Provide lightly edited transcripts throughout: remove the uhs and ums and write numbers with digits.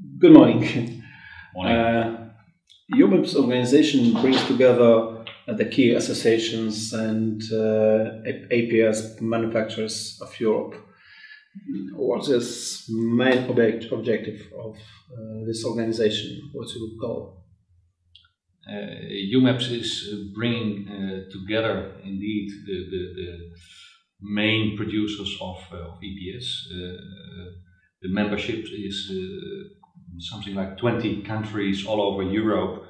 Good morning. Morning. EUMEPS organization brings together the key associations and APS manufacturers of Europe. What is main objective of this organization? What's your goal? EUMEPS is bringing together indeed the main producers of EPS. The membership is something like 20 countries all over Europe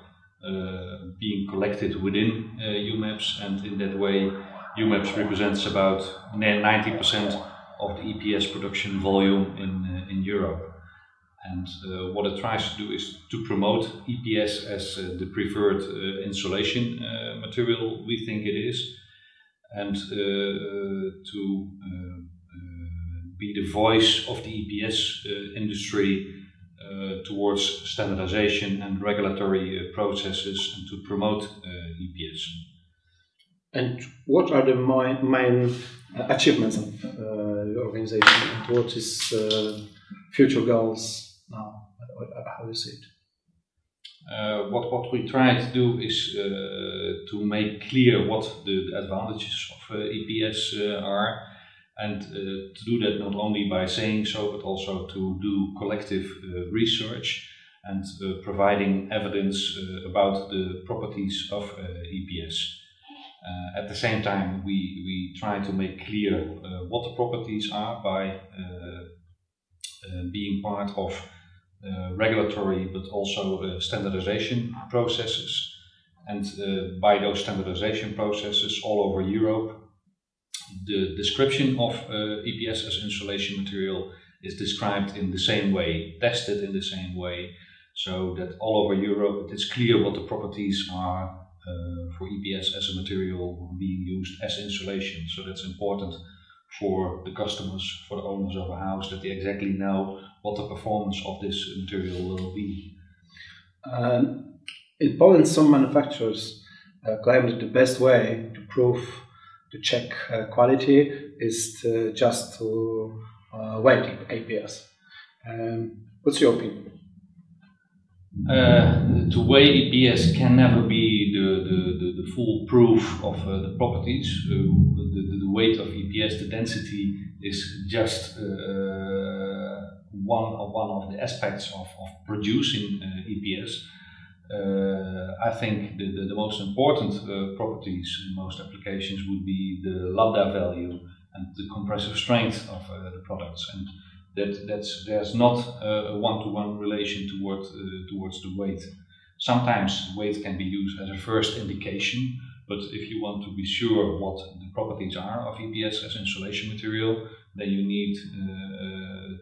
being collected within EUMEPS, and in that way EUMEPS represents about 90% of the EPS production volume in Europe. And what it tries to do is to promote EPS as the preferred insulation material we think it is, and to be the voice of the EPS industry towards standardization and regulatory processes, and to promote EPS. And what are the main achievements of the organization, and what is future goals now? How do you see it? What we try to do is to make clear what the advantages of EPS are, and to do that not only by saying so, but also to do collective research and providing evidence about the properties of EPS. At the same time, we try to make clear what the properties are by being part of regulatory but also standardization processes. And by those standardization processes all over Europe, the description of EPS as insulation material is described in the same way, tested in the same way, so that all over Europe it is clear what the properties are for EPS as a material being used as insulation. So that's important for the customers, for the owners of a house, that they exactly know what the performance of this material will be. In Poland, some manufacturers claim that the best way to check quality is just to weigh APS. What's your opinion? To weigh EPS can never be the full proof of the properties. The weight of EPS, the density, is just one of the aspects of producing EPS. I think the most important properties in most applications would be the lambda value and the compressive strength of the products, and there's not a one-to-one relation towards the weight. Sometimes weight can be used as a first indication, but if you want to be sure what the properties are of EPS as insulation material, then you need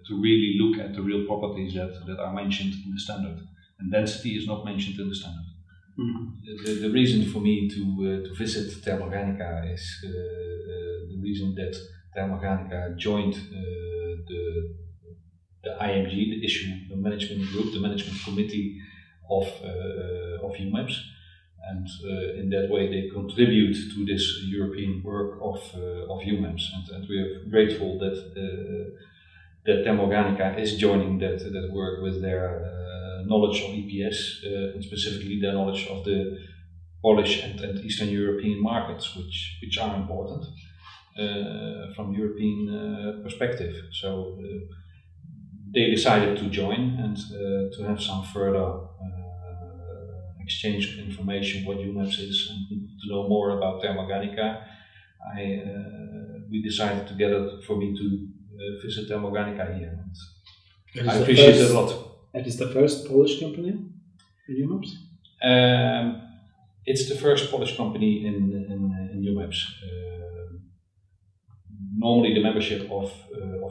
to really look at the real properties that are mentioned in the standard. And density is not mentioned in the standard. Mm-hmm. The reason for me to visit Termo Organika is the reason that Termo Organika joined the IMG, the issue management group, the management committee of EUMEPS, and in that way they contribute to this European work of EUMEPS, and we are grateful that Termo Organika is joining that work with their knowledge of EPS, and specifically their knowledge of the Polish and Eastern European markets, which are important from European perspective. So they decided to join and to have some further exchange of information what EUMEPS is, and to know more about Termo Organika. We decided together for me to visit Termo Organika here, and I appreciate it a lot. It is the first Polish company in EUMEPS? It's the first Polish company in EUMEPS. Normally the membership of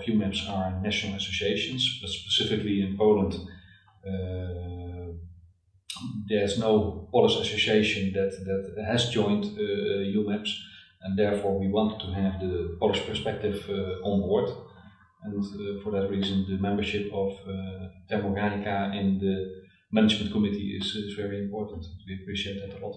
EUMEPS are national associations, but specifically in Poland there's no Polish association that has joined EUMEPS, and therefore we wanted to have the Polish perspective on board. And for that reason, the membership of Termo Organika in the management committee is very important. We appreciate that a lot.